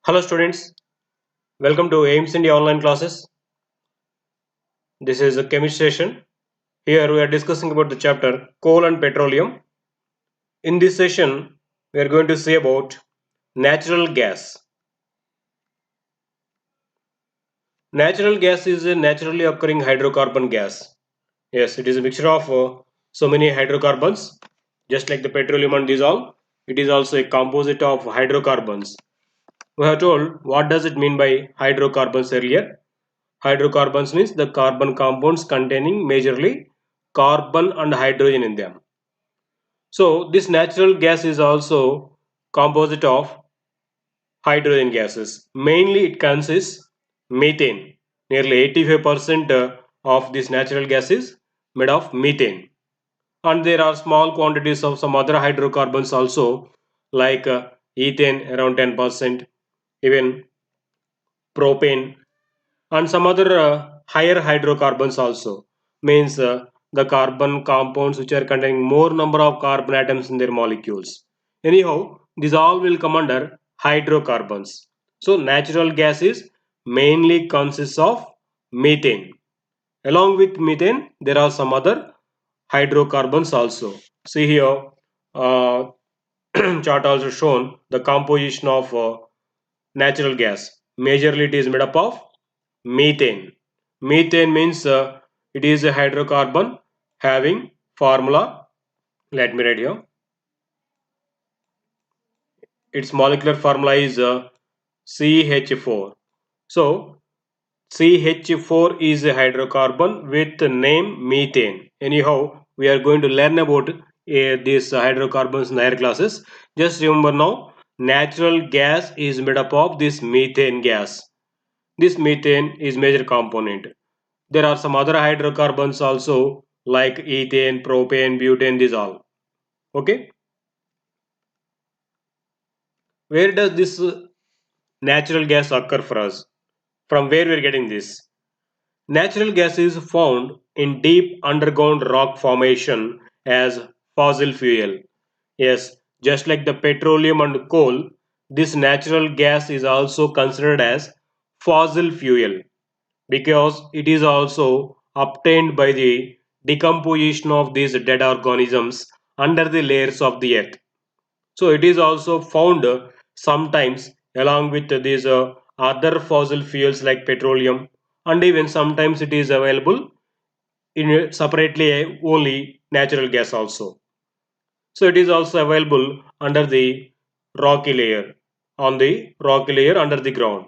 Hello students, welcome to aimstoday online classes. This is a chemistry session. Here we are discussing about the chapter coal and petroleum. In this session, we are going to see about natural gas. Natural gas is a naturally occurring hydrocarbon gas. Yes, it is a mixture of so many hydrocarbons, just like the petroleum and diesel. It is also a composite of hydrocarbons. We have told what does it mean by hydrocarbons earlier. Hydrocarbons means the carbon compounds containing majorly carbon and hydrogen in them. So this natural gas is also composite of hydrogen gases. Mainly it consists methane. Nearly 85% of this natural gas is made of methane. And there are small quantities of some other hydrocarbons also, like ethane around 10%, even propane, and some other higher hydrocarbons also, means the carbon compounds which are containing more number of carbon atoms in their molecules. Anyhow, these all will come under hydrocarbons. So natural gas is mainly consists of methane. Along with methane there are some other hydrocarbons also. See here, uh, chart also shown the composition of natural gas. Majorly it is made up of methane. Methane means it is a hydrocarbon having formula. Let me write here. Its molecular formula is CH4. So CH4 is a hydrocarbon with the name methane. Anyhow, we are going to learn about these hydrocarbons in higher classes. Just remember now, natural gas is made up of this methane gas. This methane is major component. There are some other hydrocarbons also, like ethane, propane, butane, these all. Okay. Where does this natural gas occur for us? From where we are getting this? Natural gas is found in deep underground rock formation as fossil fuel. Yes, just like the petroleum and coal, this natural gas is also considered as fossil fuel because it is also obtained by the decomposition of these dead organisms under the layers of the earth. So it is also found sometimes along with these other fossil fuels like petroleum, and even sometimes it is available in separately only natural gas also. So it is also available under the rocky layer, on the rocky layer under the ground,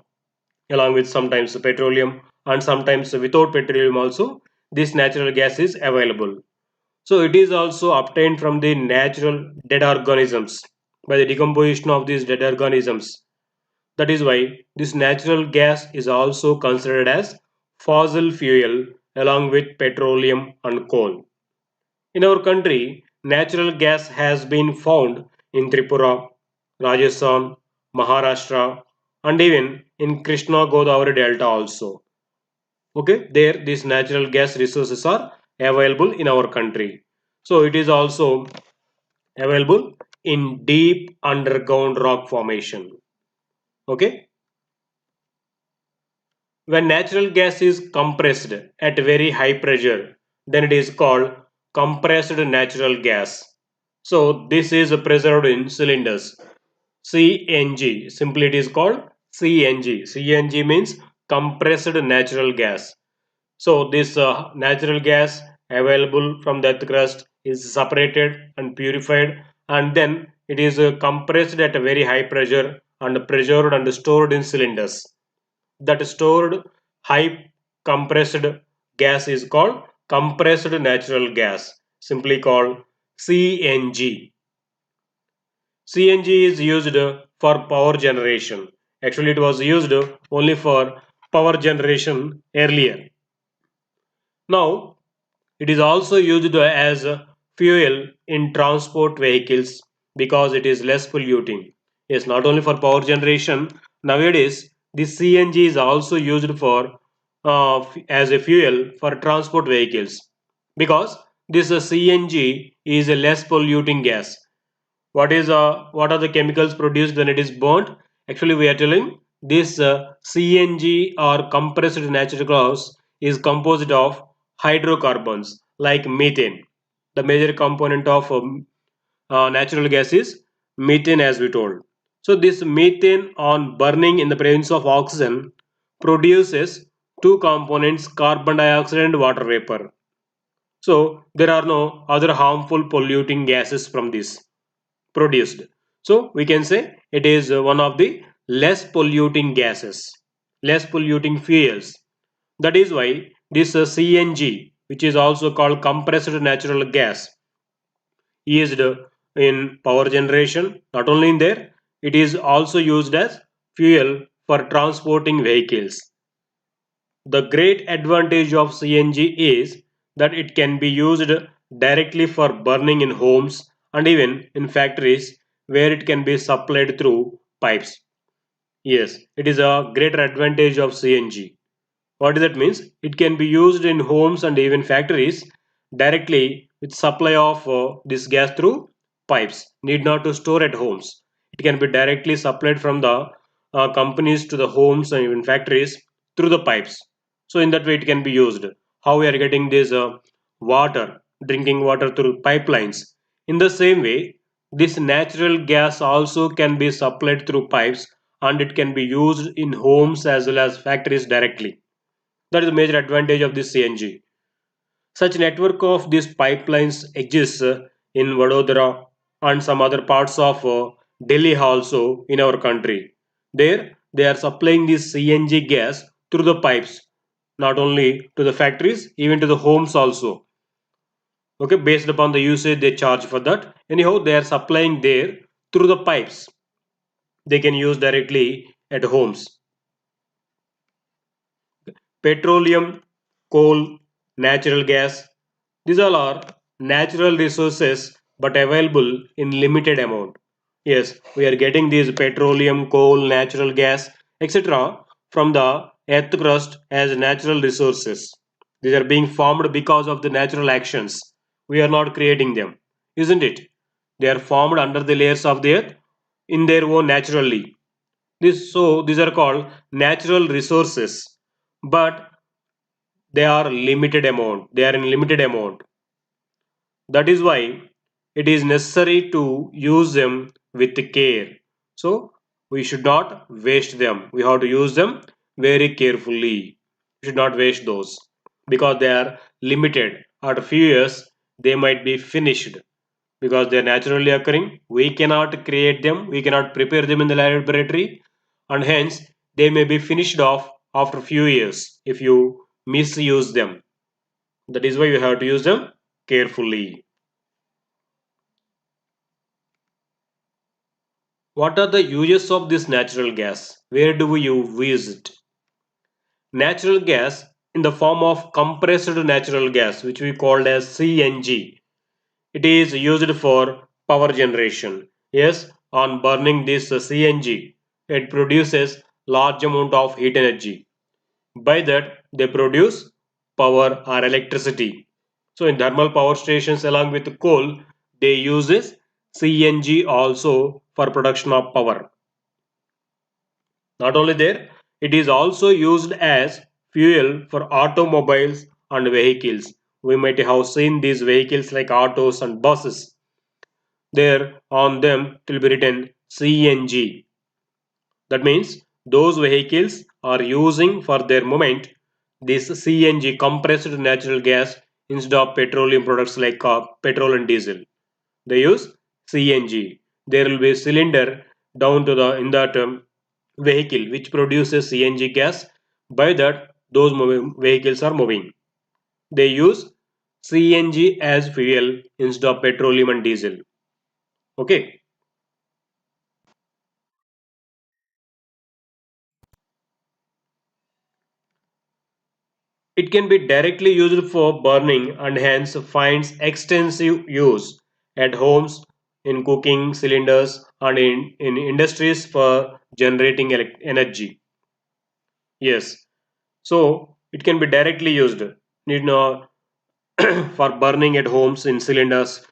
along with sometimes petroleum, and sometimes without petroleum also this natural gas is available. So it is also obtained from the natural dead organisms by the decomposition of these dead organisms. That is why this natural gas is also considered as fossil fuel along with petroleum and coal. In our country, natural gas has been found in Tripura, Rajasthan, Maharashtra, and even in Krishna Godavari Delta also. Okay, there these natural gas resources are available in our country. So it is also available in deep underground rock formation. Okay, when natural gas is compressed at very high pressure, then it is called compressed natural gas. So this is preserved in cylinders. CNG, simply it is called CNG. CNG means compressed natural gas. So this natural gas available from the earth crust is separated and purified, and then it is compressed at a very high pressure and preserved and stored in cylinders. That stored high compressed gas is called compressed natural gas, simply called CNG. CNG is used for power generation. Actually, it was used only for power generation earlier. Now, it is also used as fuel in transport vehicles because it is less polluting. Yes, not only for power generation, nowadays this CNG is also used for as a fuel for transport vehicles because this CNG is a less polluting gas. What are the chemicals produced when it is burnt? Actually, we are telling this CNG or compressed natural gas is composed of hydrocarbons like methane. The major component of natural gas is methane, as we told. So this methane on burning in the presence of oxygen produces two components, carbon dioxide and water vapor. So there are no other harmful polluting gases from this produced. So we can say it is one of the less polluting gases, less polluting fuels. That is why this CNG, which is also called compressed natural gas, used in power generation. Not only in there, it is also used as fuel for transporting vehicles. The great advantage of CNG is that it can be used directly for burning in homes and even in factories where it can be supplied through pipes. Yes, it is a greater advantage of CNG. What does that means? It can be used in homes and even factories directly with supply of this gas through pipes. Need not to store at homes. It can be directly supplied from the companies to the homes and even factories through the pipes. So in that way it can be used. How we are getting this water, drinking water through pipelines. In the same way, this natural gas also can be supplied through pipes and it can be used in homes as well as factories directly. That is the major advantage of this CNG. Such network of these pipelines exists in Vadodara and some other parts of Delhi also in our country. There they are supplying this CNG gas through the pipes, not only to the factories, even to the homes also. Okay, based upon the usage they charge for that. Anyhow, they are supplying there through the pipes. They can use directly at homes. Petroleum, coal, natural gas. These all are natural resources but available in limited amount. Yes, we are getting these petroleum, coal, natural gas, etc. from the earth crust as natural resources. These are being formed because of the natural actions. We are not creating them, isn't it? They are formed under the layers of the earth in their own naturally. These are called natural resources, but they are limited amount. They are in limited amount. That is why it is necessary to use them with care. So we should not waste them. We have to use them very carefully. We should not waste those because they are limited. After a few years, they might be finished because they are naturally occurring. We cannot create them. We cannot prepare them in the laboratory, and hence they may be finished off after a few years if you misuse them. That is why you have to use them carefully. What are the uses of this natural gas? Where do we use it? Natural gas in the form of compressed natural gas, which we called as CNG. It is used for power generation. Yes, on burning this CNG, it produces large amount of heat energy. By that, they produce power or electricity. So in thermal power stations along with coal, they use this CNG also for production of power. Not only there, it is also used as fuel for automobiles and vehicles. We might have seen these vehicles like autos and buses. There on them it will be written CNG. That means those vehicles are using for their movement this CNG, compressed natural gas, instead of petroleum products like petrol and diesel. They use CNG. There will be a cylinder down to the in that vehicle which produces CNG gas. By that, those vehicles are moving. They use CNG as fuel instead of petroleum and diesel. Okay. It can be directly used for burning and hence finds extensive use at homes, in cooking cylinders, and in industries for generating energy. Yes, so it can be directly used, you know, for burning at homes in cylinders.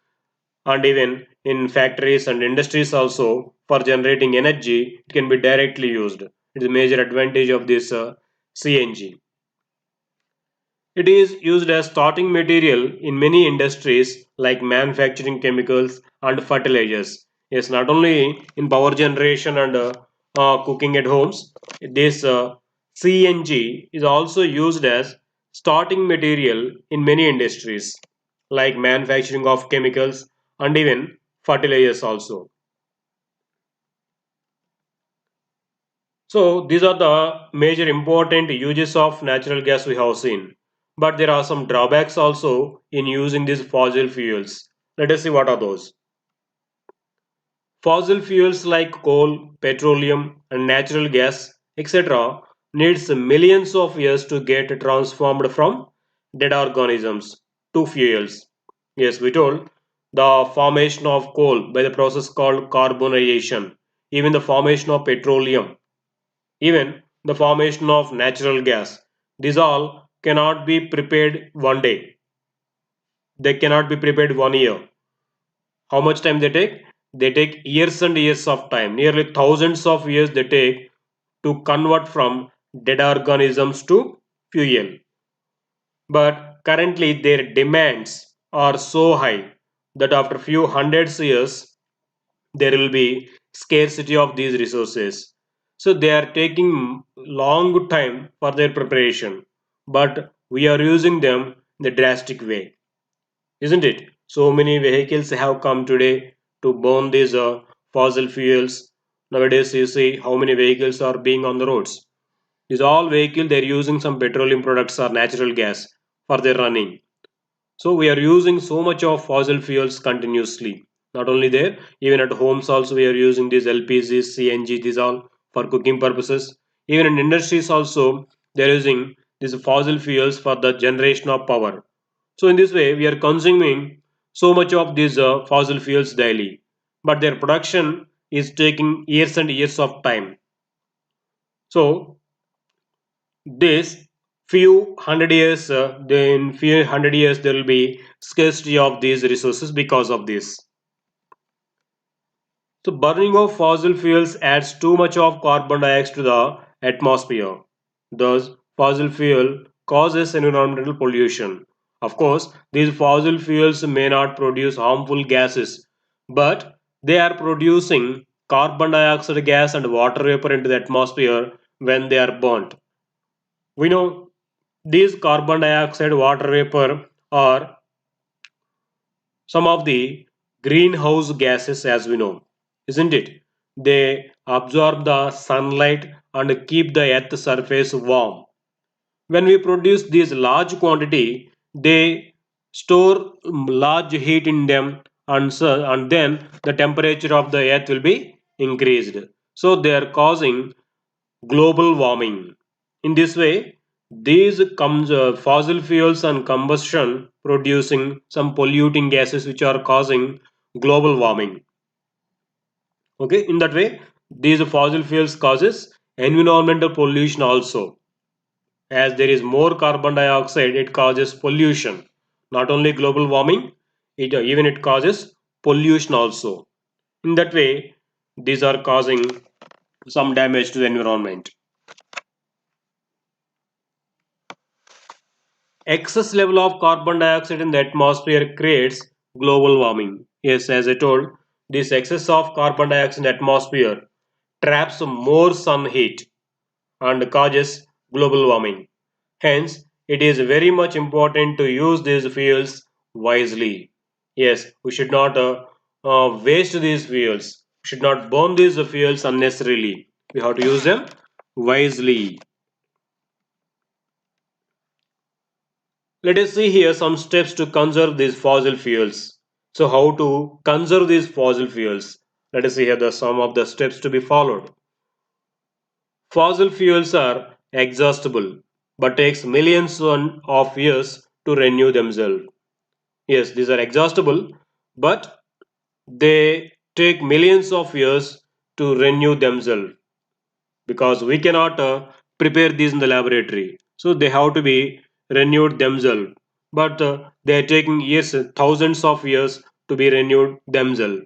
and even in factories and industries also for generating energy, it can be directly used. It is a major advantage of this CNG. It is used as starting material in many industries like manufacturing chemicals and fertilizers. Yes, not only in power generation and cooking at homes, this CNG is also used as starting material in many industries like manufacturing of chemicals and even fertilizers also. So these are the major important uses of natural gas we have seen. But there are some drawbacks also in using these fossil fuels. Let us see what are those. Fossil fuels like coal, petroleum and natural gas etc. needs millions of years to get transformed from dead organisms to fuels. Yes, we told the formation of coal by the process called carbonization, even the formation of petroleum, even the formation of natural gas. These all cannot be prepared one day. They cannot be prepared 1 year. How much time they take? They take years and years of time. Nearly thousands of years they take to convert from dead organisms to fuel. But currently their demands are so high that after few hundreds years there will be scarcity of these resources, so they are taking long time for their preparation, but we are using them in a drastic way, isn't it? So many vehicles have come today to burn these fossil fuels. Nowadays you see how many vehicles are being on the roads. These all vehicles, they're using some petroleum products or natural gas for their running. So we are using so much of fossil fuels continuously. Not only there, even at homes also we are using these LPG, CNG, these all for cooking purposes. Even in industries also they are using these fossil fuels for the generation of power. So in this way we are consuming so much of these fossil fuels daily. But their production is taking years and years of time. So this few hundred years, then few hundred years there will be scarcity of these resources because of this. So burning of fossil fuels adds too much of carbon dioxide to the atmosphere. Thus fossil fuel causes environmental pollution. Of course these fossil fuels may not produce harmful gases, but they are producing carbon dioxide gas and water vapor into the atmosphere when they are burnt. We know these carbon dioxide, water vapor are some of the greenhouse gases as we know, isn't it? They absorb the sunlight and keep the earth surface warm. When we produce these large quantity, they store large heat in them, and then the temperature of the earth will be increased. So they are causing global warming. In this way, these comes fossil fuels and combustion producing some polluting gases which are causing global warming. Okay, in that way, these fossil fuels causes environmental pollution also. As there is more carbon dioxide, it causes pollution. Not only global warming, even it causes pollution also. In that way, these are causing some damage to the environment. Excess level of carbon dioxide in the atmosphere creates global warming. Yes, as I told, this excess of carbon dioxide in the atmosphere traps more sun heat and causes global warming. Hence, it is very much important to use these fuels wisely. Yes, we should not waste these fuels. We should not burn these fuels unnecessarily. We have to use them wisely. Let us see here some steps to conserve these fossil fuels. So how to conserve these fossil fuels? Let us see here the some of the steps to be followed. Fossil fuels are exhaustible but takes millions of years to renew themselves. Yes, these are exhaustible but they take millions of years to renew themselves because we cannot prepare these in the laboratory. So they have to be renewed themselves. But they are taking years, thousands of years to be renewed themselves.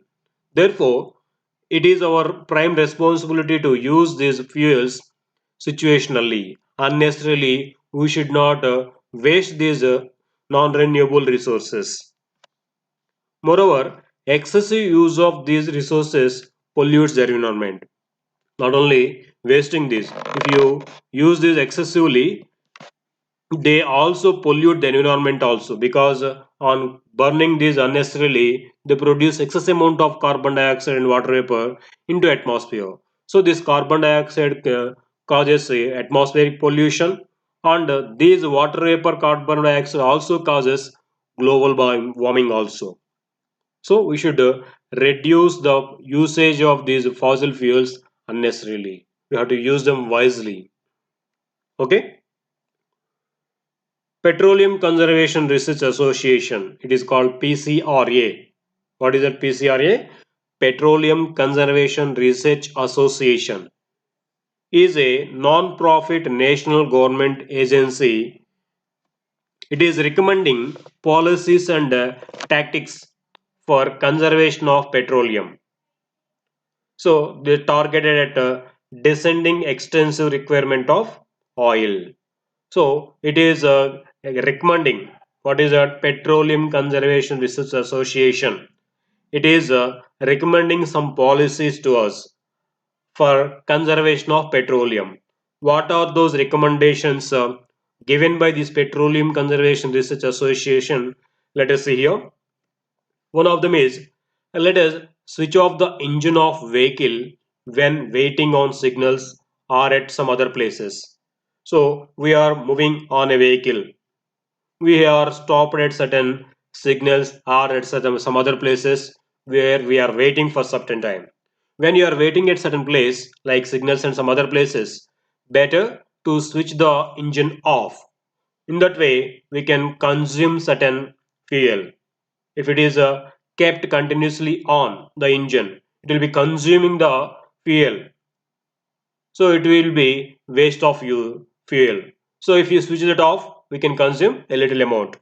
Therefore, it is our prime responsibility to use these fuels situationally. Unnecessarily, we should not waste these non-renewable resources. Moreover, excessive use of these resources pollutes the environment. Not only wasting this, if you use this excessively, they also pollute the environment also, because on burning these unnecessarily they produce excess amount of carbon dioxide and water vapor into atmosphere. So this carbon dioxide causes atmospheric pollution, and these water vapor carbon dioxide also causes global warming also. So we should reduce the usage of these fossil fuels unnecessarily. We have to use them wisely. Okay. Petroleum Conservation Research Association. It is called PCRA. What is that PCRA? Petroleum Conservation Research Association is a non-profit national government agency. It is recommending policies and tactics for conservation of petroleum. So they targeted at descending extensive requirement of oil. So it is recommending, what is a Petroleum Conservation Research Association. It is recommending some policies to us for conservation of petroleum. What are those recommendations given by this Petroleum Conservation Research Association? Let us see here. One of them is, let us switch off the engine of vehicle when waiting on signals or at some other places. So we are moving on a vehicle. We are stopped at certain signals or at some other places where we are waiting for certain time. When you are waiting at certain place like signals and some other places, better to switch the engine off. In that way, we can consume certain fuel. If it is kept continuously on the engine, it will be consuming the fuel, so it will be waste of fuel. So if you switch it off, we can consume a little amount.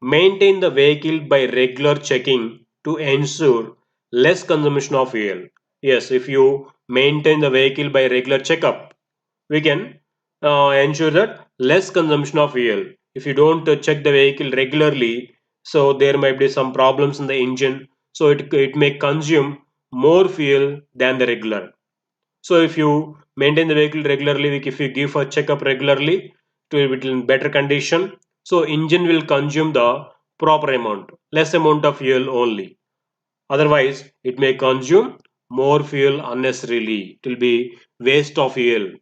Maintain the vehicle by regular checking to ensure less consumption of fuel. Yes, if you maintain the vehicle by regular checkup, we can ensure that less consumption of fuel. If you don't check the vehicle regularly, so there might be some problems in the engine, so it may consume more fuel than the regular. So if you maintain the vehicle regularly, if you give a checkup regularly to it in better condition, so engine will consume the proper amount, less amount of fuel only. Otherwise, it may consume more fuel unnecessarily. It will be waste of fuel.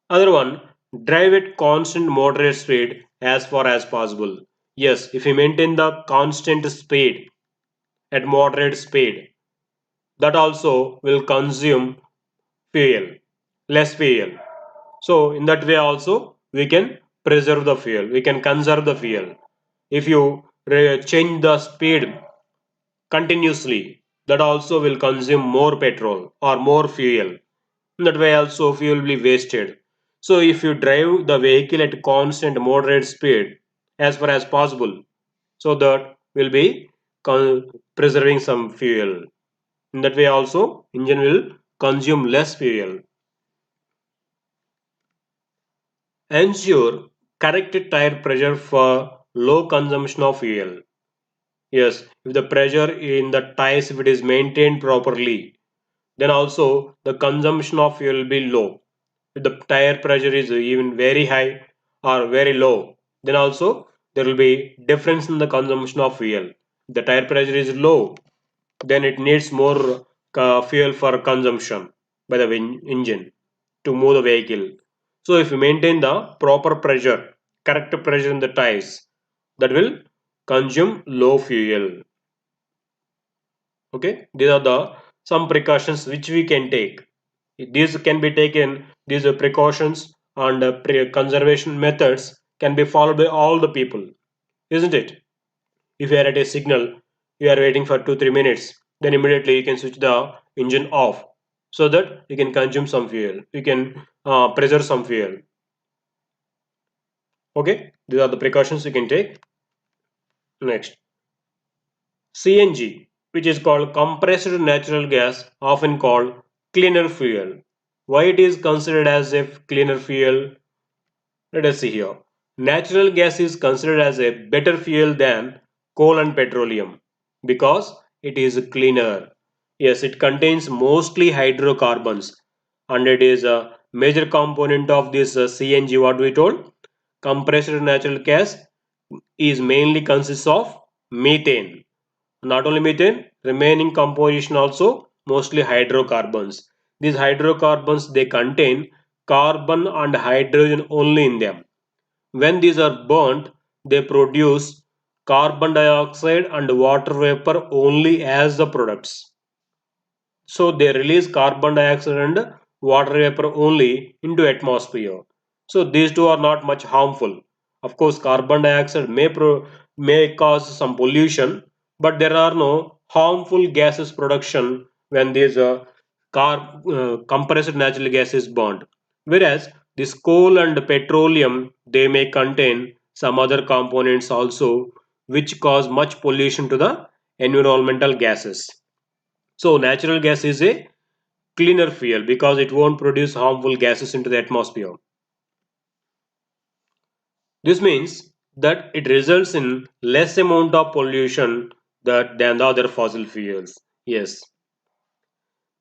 Other one, drive at constant moderate speed as far as possible. Yes, if you maintain the constant speed at moderate speed, that also will consume fuel, less fuel. So in that way also we can preserve the fuel, we can conserve the fuel. If you change the speed continuously, that also will consume more petrol or more fuel. In that way also fuel will be wasted. So if you drive the vehicle at constant moderate speed as far as possible, so that will be preserving some fuel. In that way also engine will consume less fuel. Ensure correct tire pressure for low consumption of fuel. Yes, if the pressure in the tires, if it is maintained properly, then also the consumption of fuel will be low. If the tire pressure is even very high or very low, then also there will be difference in the consumption of fuel. If the tire pressure is low, then it needs more fuel for consumption by the engine to move the vehicle. So if you maintain the proper pressure, correct pressure in the tires, that will consume low fuel. Okay, these are the some precautions which we can take. These can be taken, these precautions and conservation methods can be followed by all the people, isn't it? If you are at a signal, you are waiting for 2-3 minutes, then immediately you can switch the engine off so that you can consume some fuel, you can preserve some fuel. Okay, these are the precautions you can take. Next, CNG, which is called compressed natural gas, often called cleaner fuel. Why it is considered as a cleaner fuel? Let us see here. Natural gas is considered as a better fuel than coal and petroleum because it is cleaner. Yes, it contains mostly hydrocarbons and it is a major component of this CNG. What we told? Compressed natural gas is mainly consists of methane. Not only methane, remaining composition also mostly hydrocarbons. These hydrocarbons they contain carbon and hydrogen only in them. When these are burnt, they produce carbon dioxide and water vapor only as the products. So they release carbon dioxide and water vapor only into atmosphere. So these two are not much harmful. Of course, carbon dioxide may cause some pollution, but there are no harmful gases production when these compressed natural gas is burned. Whereas this coal and petroleum they may contain some other components also which cause much pollution to the environmental gases. So natural gas is a cleaner fuel because it won't produce harmful gases into the atmosphere. This means that it results in less amount of pollution than the other fossil fuels. Yes,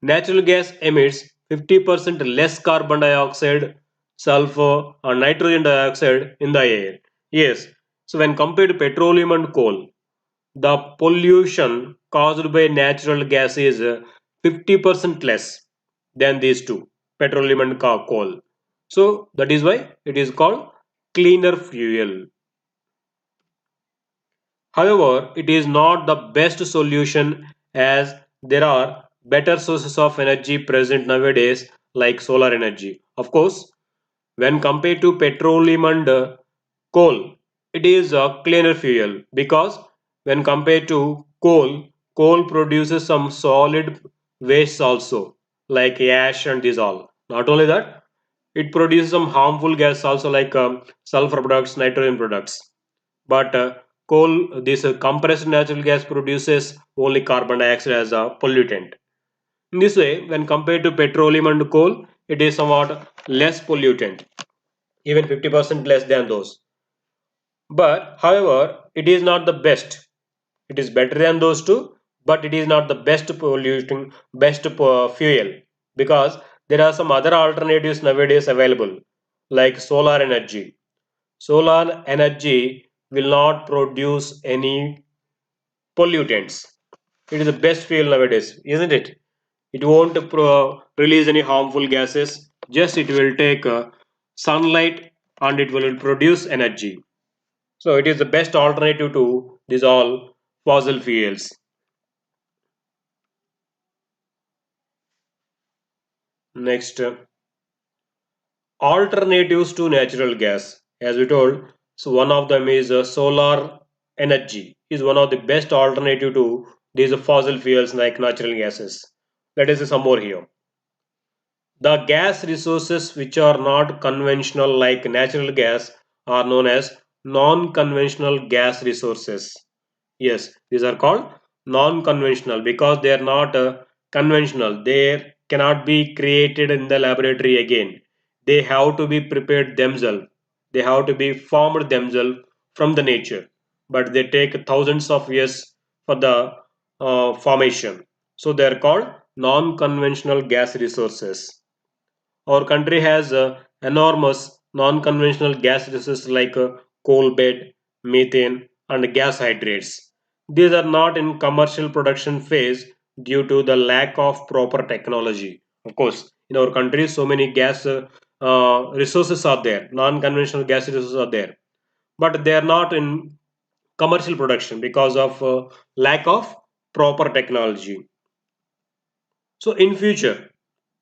natural gas emits 50% less carbon dioxide, sulfur and nitrogen dioxide in the air. Yes, so when compared to petroleum and coal, the pollution caused by natural gas is 50% less than these two, petroleum and coal. So that is why it is called cleaner fuel. However, it is not the best solution as there are better sources of energy present nowadays like solar energy. Of course, when compared to petroleum and coal, it is a cleaner fuel because when compared to coal, coal produces some solid waste also like ash and this all. Not only that, it produces some harmful gas also like sulfur products, nitrogen products. But coal, this compressed natural gas produces only carbon dioxide as a pollutant. In this way, when compared to petroleum and coal, it is somewhat less pollutant, even 50% less than those. But however, it is not the best. It is better than those two, but it is not the best fuel because there are some other alternatives nowadays available like solar energy. Solar energy will not produce any pollutants. It is the best fuel nowadays, isn't it? It won't release any harmful gases. Just it will take sunlight and it will produce energy. So it is the best alternative to these all fossil fuels. Next, alternatives to natural gas. As we told, so one of them is solar energy is one of the best alternative to these fossil fuels like natural gases. Let us see some more here. The gas resources which are not conventional like natural gas are known as non-conventional gas resources. Yes, these are called non-conventional because they are not conventional. They cannot be created in the laboratory again. They have to be prepared themselves. They have to be formed themselves from the nature. But they take thousands of years for the formation. So they are called non-conventional gas resources. Our country has enormous non-conventional gas resources like coal bed, methane, and gas hydrates. These are not in commercial production phase due to the lack of proper technology. Of course, in our country, so many gas resources are there, non-conventional gas resources are there, but they are not in commercial production because of lack of proper technology. So in future,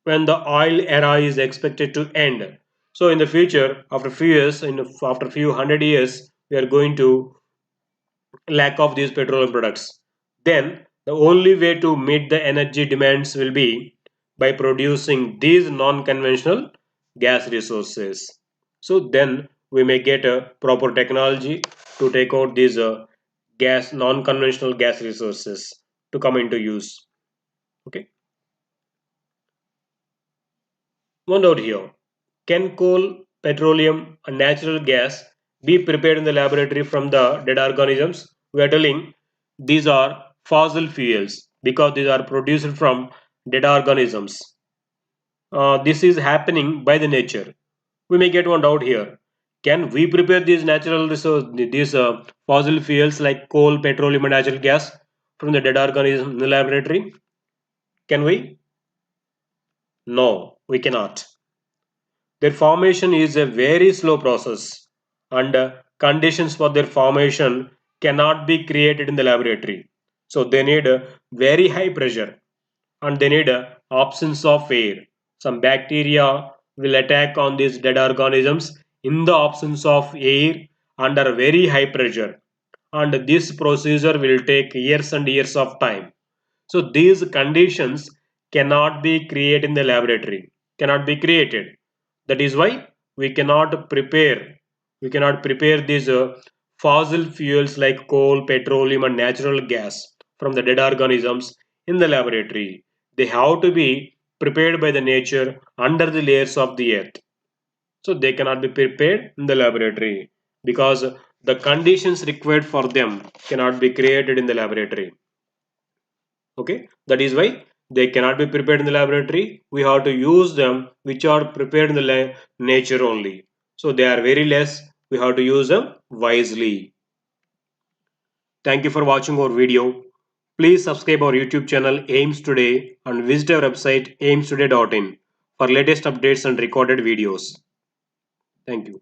when the oil era is expected to end, so in the future, after few years, after few hundred years, we are going to lack of these petroleum products. Then the only way to meet the energy demands will be by producing these non-conventional gas resources. So then we may get a proper technology to take out these gas, non-conventional gas resources to come into use. Okay. One doubt here. Can coal, petroleum, and natural gas be prepared in the laboratory from the dead organisms? We are telling these are fossil fuels because these are produced from dead organisms. This is happening by the nature. We may get one doubt here. Can we prepare these natural resources, these fossil fuels like coal, petroleum, and natural gas from the dead organism in the laboratory? Can we? No, we cannot. Their formation is a very slow process, and conditions for their formation cannot be created in the laboratory. So they need very high pressure, and they need absence of air. Some bacteria will attack on these dead organisms in the absence of air under very high pressure, and this procedure will take years and years of time. So these conditions cannot be created in the laboratory, cannot be created. That is why we cannot prepare these fossil fuels like coal, petroleum, and natural gas from the dead organisms in the laboratory. They have to be prepared by the nature under the layers of the earth. So they cannot be prepared in the laboratory because the conditions required for them cannot be created in the laboratory. Okay, that is why they cannot be prepared in the laboratory. We have to use them which are prepared in the nature only. So they are very less. We have to use them wisely. Thank you for watching our video. Please subscribe our YouTube channel Aims Today and visit our website aimstoday.in for latest updates and recorded videos. Thank you.